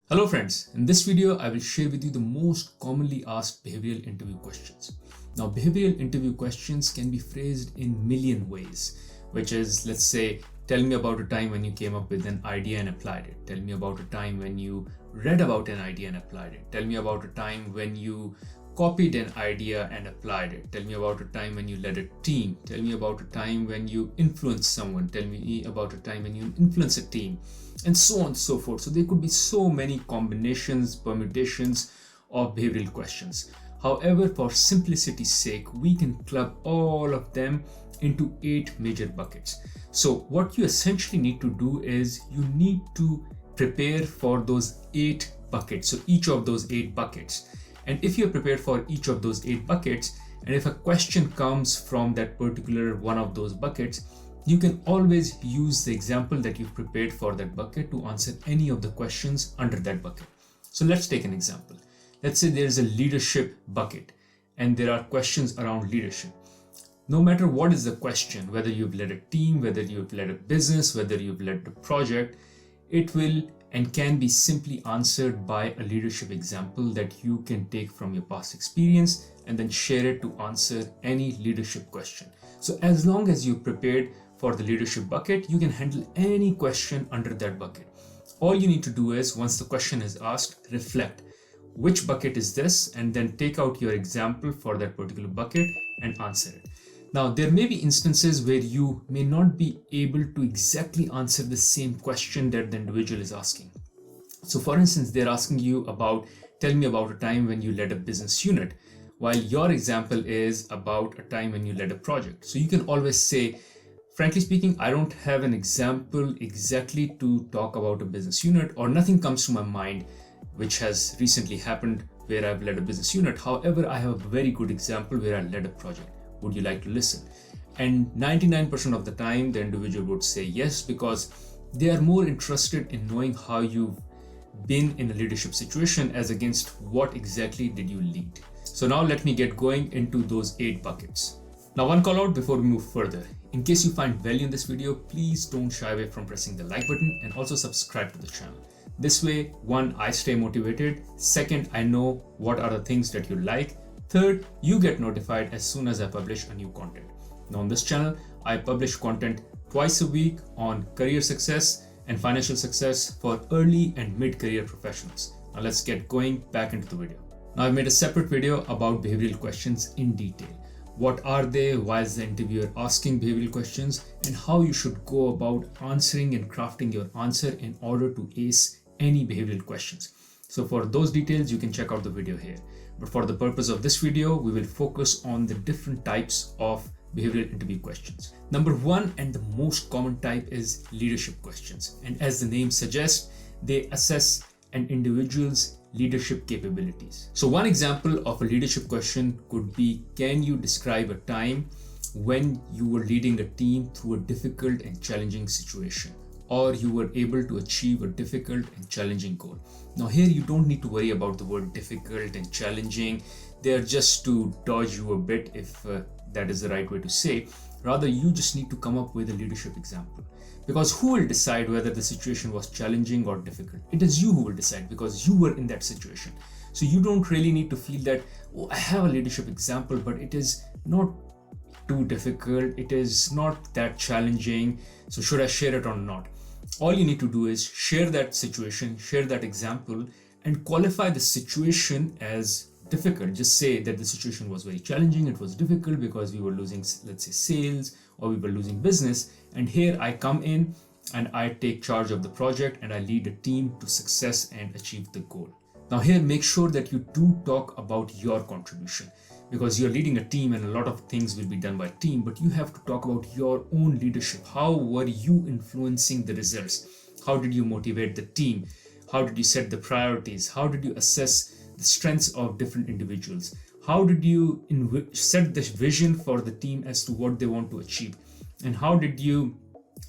Hello friends, in this video I will share with you the most commonly asked behavioral interview questions. Now behavioral interview questions can be phrased in million ways, which is, let's say, tell me about a time when you came up with an idea and applied it. Tell me about a time when you read about an idea and applied it. Tell me about a time when you copied an idea and applied it. Tell me about a time when you led a team. Tell me about a time when you influenced someone. Tell me about a time when you influenced a team, and so on and so forth. So there could be so many combinations, permutations of behavioral questions. However, for simplicity's sake, we can club all of them into 8 major buckets. So what you essentially need to do is you need to prepare for those 8 buckets. So each of those 8 buckets. And if you're prepared for each of those 8 buckets, and if a question comes from that particular one of those buckets, you can always use the example that you've prepared for that bucket to answer any of the questions under that bucket. So let's take an example. Let's say there's a leadership bucket and there are questions around leadership. No matter what is the question, whether you've led a team, whether you've led a business, whether you've led a project, it will and can be simply answered by a leadership example that you can take from your past experience and then share it to answer any leadership question. So as long as you're prepared for the leadership bucket, you can handle any question under that bucket. All you need to do is, once the question is asked, reflect which bucket is this, and then take out your example for that particular bucket and answer it. Now, there may be instances where you may not be able to exactly answer the same question that the individual is asking. So for instance, they're asking you about, tell me about a time when you led a business unit, while your example is about a time when you led a project. So you can always say, frankly speaking, I don't have an example exactly to talk about a business unit, or nothing comes to my mind which has recently happened where I've led a business unit. However, I have a very good example where I led a project. Would you like to listen? And 99% of the time, the individual would say yes, because they are more interested in knowing how you've been in a leadership situation as against what exactly did you lead. So now let me get going into those 8 buckets. Now, one call out before we move further. In case you find value in this video, please don't shy away from pressing the like button and also subscribe to the channel. This way, 1, I stay motivated. 2nd, I know what are the things that you like. 3rd, you get notified as soon as I publish a new content. Now on this channel, I publish content twice a week on career success and financial success for early and mid-career professionals. Now let's get going back into the video. Now I've made a separate video about behavioral questions in detail. What are they? Why is the interviewer asking behavioral questions? And how you should go about answering and crafting your answer in order to ace any behavioral questions. So for those details, you can check out the video here. But for the purpose of this video, we will focus on the different types of behavioral interview questions. Number 1 and the most common type is leadership questions. And as the name suggests, they assess an individual's leadership capabilities. So one example of a leadership question could be, can you describe a time when you were leading a team through a difficult and challenging situation, or you were able to achieve a difficult and challenging goal? Now here you don't need to worry about the word difficult and challenging. They're just to dodge you a bit, if that is the right way to say. Rather, you just need to come up with a leadership example. Because who will decide whether the situation was challenging or difficult? It is you who will decide, because you were in that situation. So you don't really need to feel that, oh, I have a leadership example, but it is not too difficult. It is not that challenging. So should I share it or not? All you need to do is share that situation, share that example, and qualify the situation as difficult. Just say that the situation was very challenging. It was difficult because we were losing, let's say, sales, or we were losing business. And here I come in and I take charge of the project and I lead a team to success and achieve the goal. Now here, make sure that you do talk about your contribution, because you're leading a team and a lot of things will be done by team, but you have to talk about your own leadership. How were you influencing the results? How did you motivate the team? How did you set the priorities? How did you assess the strengths of different individuals? How did you set the vision for the team as to what they want to achieve? And how did you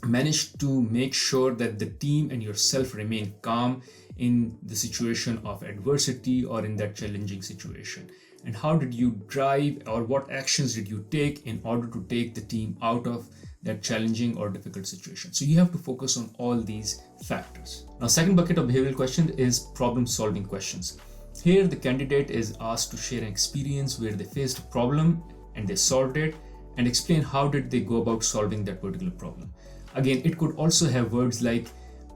manage to make sure that the team and yourself remain calm in the situation of adversity or in that challenging situation? And how did you drive, or what actions did you take in order to take the team out of that challenging or difficult situation. So you have to focus on all these factors. Now, second bucket of behavioral question is problem-solving questions. Here, the candidate is asked to share an experience where they faced a problem and they solved it, and explain how did they go about solving that particular problem. Again, it could also have words like,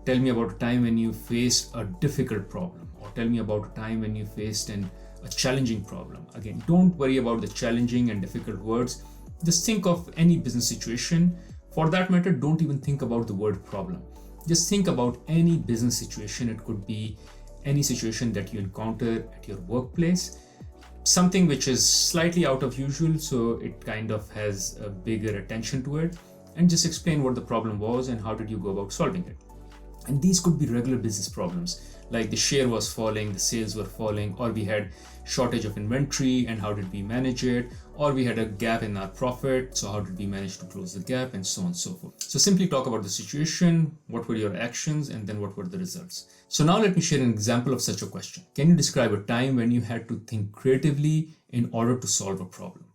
tell me about a time when you faced a difficult problem, or tell me about a time when you faced a challenging problem. Again, don't worry about the challenging and difficult words. Just think of any business situation. For that matter, don't even think about the word problem. Just think about any business situation. It could be any situation that you encounter at your workplace, something which is slightly out of usual, so it kind of has a bigger attention to it, and just explain what the problem was and how did you go about solving it. And these could be regular business problems, like the share was falling, the sales were falling, or we had shortage of inventory and how did we manage it, or we had a gap in our profit, so how did we manage to close the gap, and so on and so forth. So simply talk about the situation, what were your actions, and then what were the results. So now let me share an example of such a question. Can you describe a time when you had to think creatively in order to solve a problem?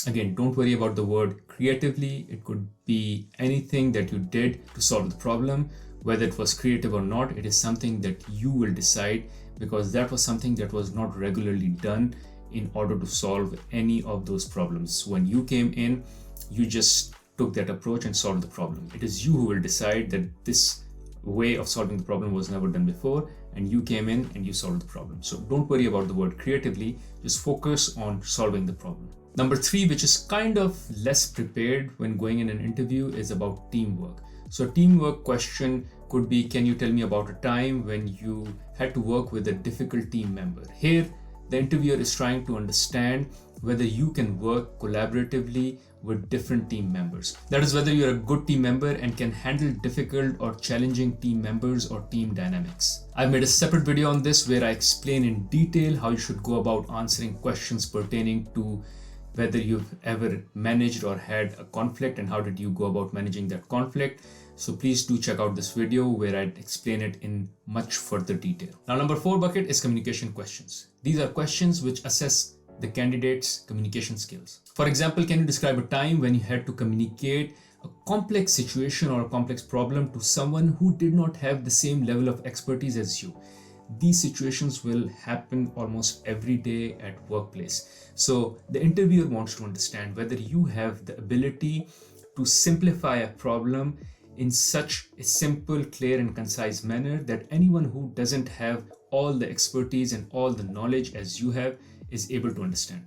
Again, don't worry about the word creatively. It could be anything that you did to solve the problem. Whether it was creative or not, it is something that you will decide, because that was something that was not regularly done in order to solve any of those problems. When you came in, you just took that approach and solved the problem. It is you who will decide that this way of solving the problem was never done before, and you came in and you solved the problem. So don't worry about the word creatively, just focus on solving the problem. Number 3, which is kind of less prepared when going in an interview, is about teamwork. So a teamwork question could be, can you tell me about a time when you had to work with a difficult team member? Here, the interviewer is trying to understand whether you can work collaboratively with different team members. That is, whether you're a good team member and can handle difficult or challenging team members or team dynamics. I've made a separate video on this where I explain in detail how you should go about answering questions pertaining to whether you've ever managed or had a conflict and how did you go about managing that conflict. So please do check out this video where I explain it in much further detail. Now, number 4 bucket is communication questions. These are questions which assess the candidate's communication skills. For example, can you describe a time when you had to communicate a complex situation or a complex problem to someone who did not have the same level of expertise as you? These situations will happen almost every day at workplace. So the interviewer wants to understand whether you have the ability to simplify a problem in such a simple, clear, and concise manner that anyone who doesn't have all the expertise and all the knowledge as you have is able to understand.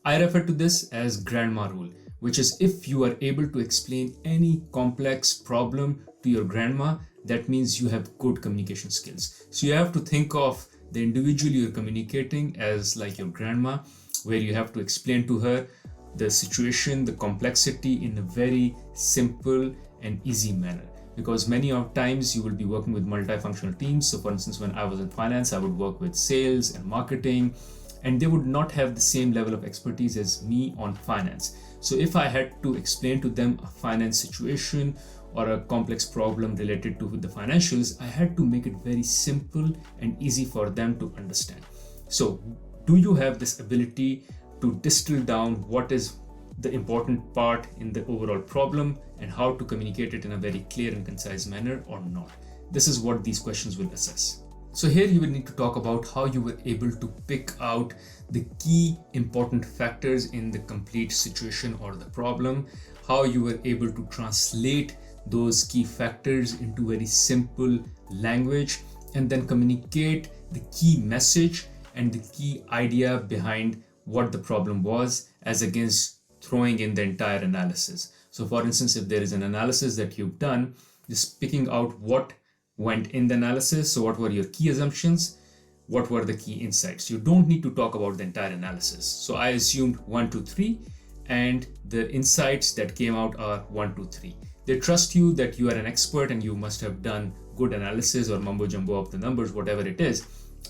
I refer to this as grandma rule, which is if you are able to explain any complex problem to your grandma, that means you have good communication skills. So you have to think of the individual you're communicating as like your grandma, where you have to explain to her the situation, the complexity in a very simple and easy manner. Because many of times you will be working with multifunctional teams. So for instance, when I was in finance, I would work with sales and marketing, and they would not have the same level of expertise as me on finance. So if I had to explain to them a finance situation or a complex problem related to the financials, I had to make it very simple and easy for them to understand. So do you have this ability to distill down what is the important part in the overall problem and how to communicate it in a very clear and concise manner or not? This is what these questions will assess. So here you will need to talk about how you were able to pick out the key important factors in the complete situation or the problem, how you were able to translate those key factors into very simple language, and then communicate the key message and the key idea behind what the problem was, as against throwing in the entire analysis. So for instance, if there is an analysis that you've done, just picking out what went in the analysis. So what were your key assumptions? What were the key insights? You don't need to talk about the entire analysis. So I assumed 1, 2, 3, and the insights that came out are 1, 2, 3. They trust you that you are an expert and you must have done good analysis or mumbo jumbo of the numbers, whatever it is.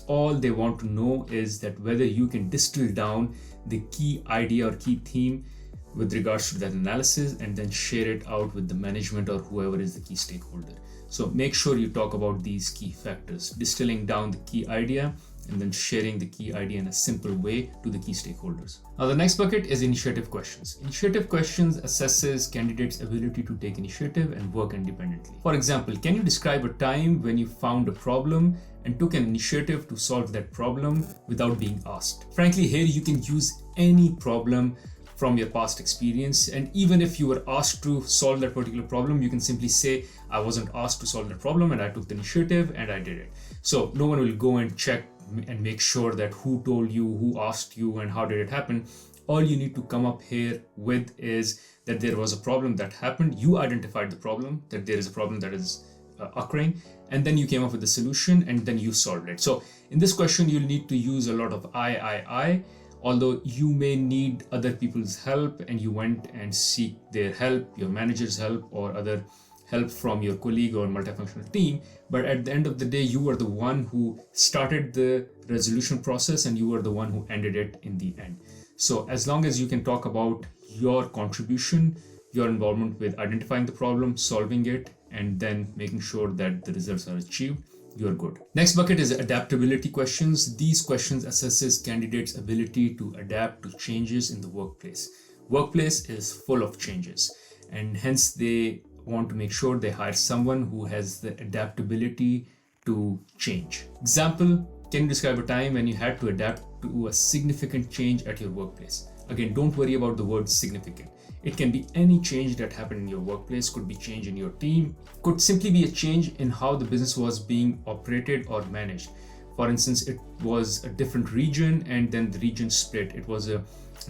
All they want to know is that whether you can distill down the key idea or key theme with regards to that analysis and then share it out with the management or whoever is the key stakeholder. So make sure you talk about these key factors, distilling down the key idea and then sharing the key idea in a simple way to the key stakeholders. Now, the next bucket is initiative questions. Initiative questions assesses candidates' ability to take initiative and work independently. For example, can you describe a time when you found a problem and took an initiative to solve that problem without being asked? Frankly, here you can use any problem from your past experience, and even if you were asked to solve that particular problem, you can simply say, I wasn't asked to solve the problem and I took the initiative and I did it. So no one will go and check and make sure that who told you, who asked you, and how did it happen. All you need to come up here with is that there was a problem that happened. You identified the problem, that there is a problem that is occurring, and then you came up with the solution and then you solved it. So in this question, you'll need to use a lot of I. Although you may need other people's help and you went and seek their help, your manager's help, or other help from your colleague or multifunctional team, but at the end of the day, you were the one who started the resolution process and you were the one who ended it in the end. So as long as you can talk about your contribution, your involvement with identifying the problem, solving it, and then making sure that the results are achieved, you're good. Next bucket is adaptability questions. These questions assesses candidates' ability to adapt to changes in the workplace. Workplace is full of changes, and hence they want to make sure they hire someone who has the adaptability to change. Example, can you describe a time when you had to adapt to a significant change at your workplace? Again, don't worry about the word significant. It can be any change that happened in your workplace, could be change in your team, could simply be a change in how the business was being operated or managed. For instance, it was a different region and then the region split. It was a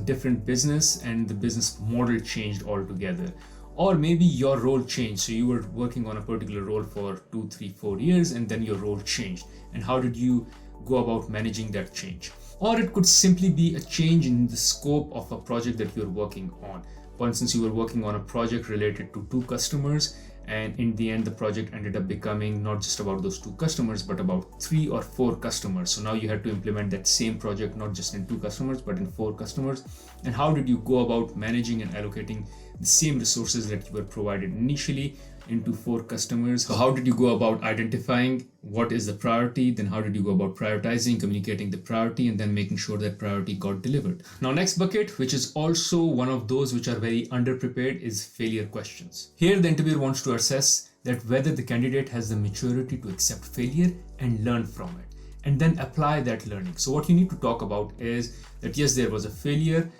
different business and the business model changed altogether. Or maybe your role changed. So you were working on a particular role for 2, 3, 4 years and then your role changed. And how did you go about managing that change? Or it could simply be a change in the scope of a project that you're working on. For instance, you were working on a project related to 2 customers, and in the end, the project ended up becoming not just about those 2 customers, but about 3 or 4 customers. So now you had to implement that same project, not just in 2 customers, but in 4 customers. And how did you go about managing and allocating the same resources that you were provided initially into 4 customers? So how did you go about identifying what is the priority? Then how did you go about prioritizing, communicating the priority, and then making sure that priority got delivered? Now, next bucket, which is also one of those which are very underprepared, is failure questions. Here, the interviewer wants to assess that whether the candidate has the maturity to accept failure and learn from it, and then apply that learning. So what you need to talk about is that yes, there was a failure,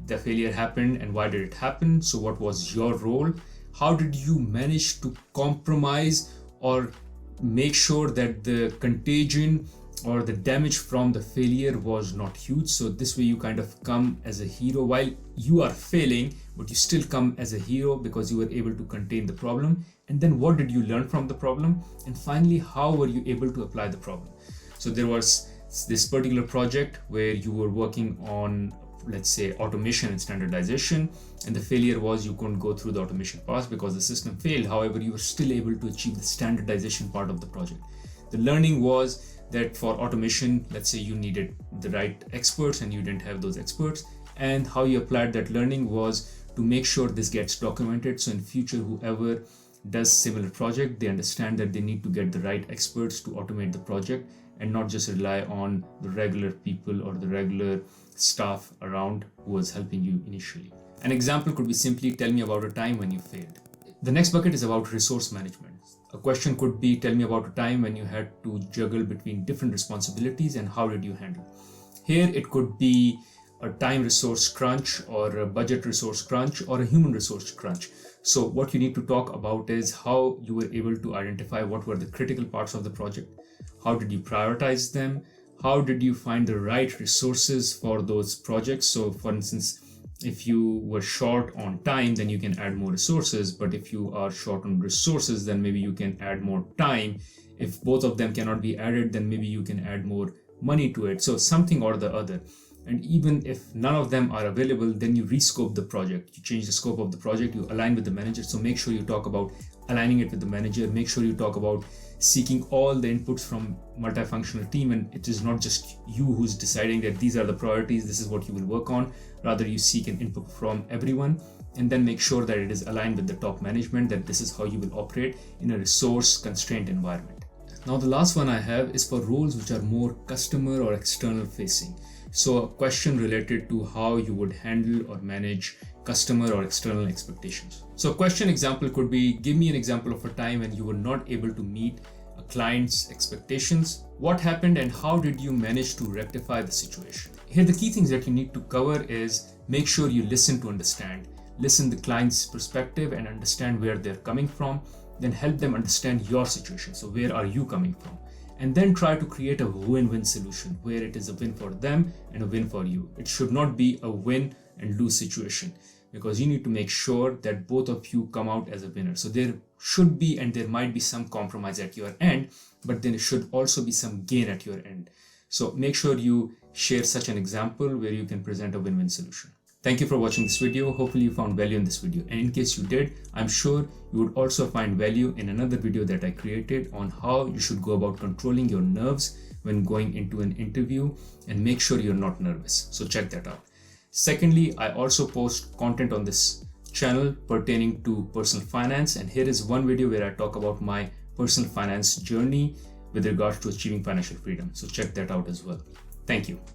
the failure happened, and why did it happen? So what was your role? How did you manage to compromise or make sure that the contagion or the damage from the failure was not huge? So this way you kind of come as a hero while you are failing, but you still come as a hero because you were able to contain the problem. And then what did you learn from the problem? And finally, how were you able to apply the problem? So there was this particular project where you were working on, let's say, automation and standardization, and the failure was you couldn't go through the automation pass because the system failed. However, you were still able to achieve the standardization part of the project. The learning was that for automation, let's say you needed the right experts and you didn't have those experts, and how you applied that learning was to make sure this gets documented, so in future whoever does similar project, they understand that they need to get the right experts to automate the project and not just rely on the regular people or the regular staff around who was helping you initially. An example could be simply tell me about a time when you failed. The next bucket is about resource management. A question could be tell me about a time when you had to juggle between different responsibilities and how did you handle. Here it could be a time resource crunch or a budget resource crunch or a human resource crunch. So what you need to talk about is how you were able to identify what were the critical parts of the project. How did you prioritize them? How did you find the right resources for those projects? So for instance, if you were short on time, then you can add more resources. But if you are short on resources, then maybe you can add more time. If both of them cannot be added, then maybe you can add more money to it. So something or the other. And even if none of them are available, then you rescope the project. You change the scope of the project, you align with the manager. So make sure you talk about aligning it with the manager. Make sure you talk about seeking all the inputs from multifunctional team, and it is not just you who's deciding that these are the priorities, this is what you will work on. Rather, you seek an input from everyone and then make sure that it is aligned with the top management, that this is how you will operate in a resource constrained environment. Now the last one I have is for roles which are more customer or external facing. So a question related to how you would handle or manage customer or external expectations. So a question example could be, give me an example of a time when you were not able to meet a client's expectations. What happened and how did you manage to rectify the situation? Here the key things that you need to cover is make sure you listen to understand. Listen the client's perspective and understand where they're coming from. Then help them understand your situation. So where are you coming from? And then try to create a win-win solution where it is a win for them and a win for you. It should not be a win and lose situation, because you need to make sure that both of you come out as a winner. So there should be, and there might be some compromise at your end, but then it should also be some gain at your end. So make sure you share such an example where you can present a win-win solution. Thank you for watching this video. Hopefully you found value in this video. And in case you did, I'm sure you would also find value in another video that I created on how you should go about controlling your nerves when going into an interview and make sure you're not nervous. So check that out. Secondly, I also post content on this channel pertaining to personal finance. And here is one video where I talk about my personal finance journey with regards to achieving financial freedom. So check that out as well. Thank you.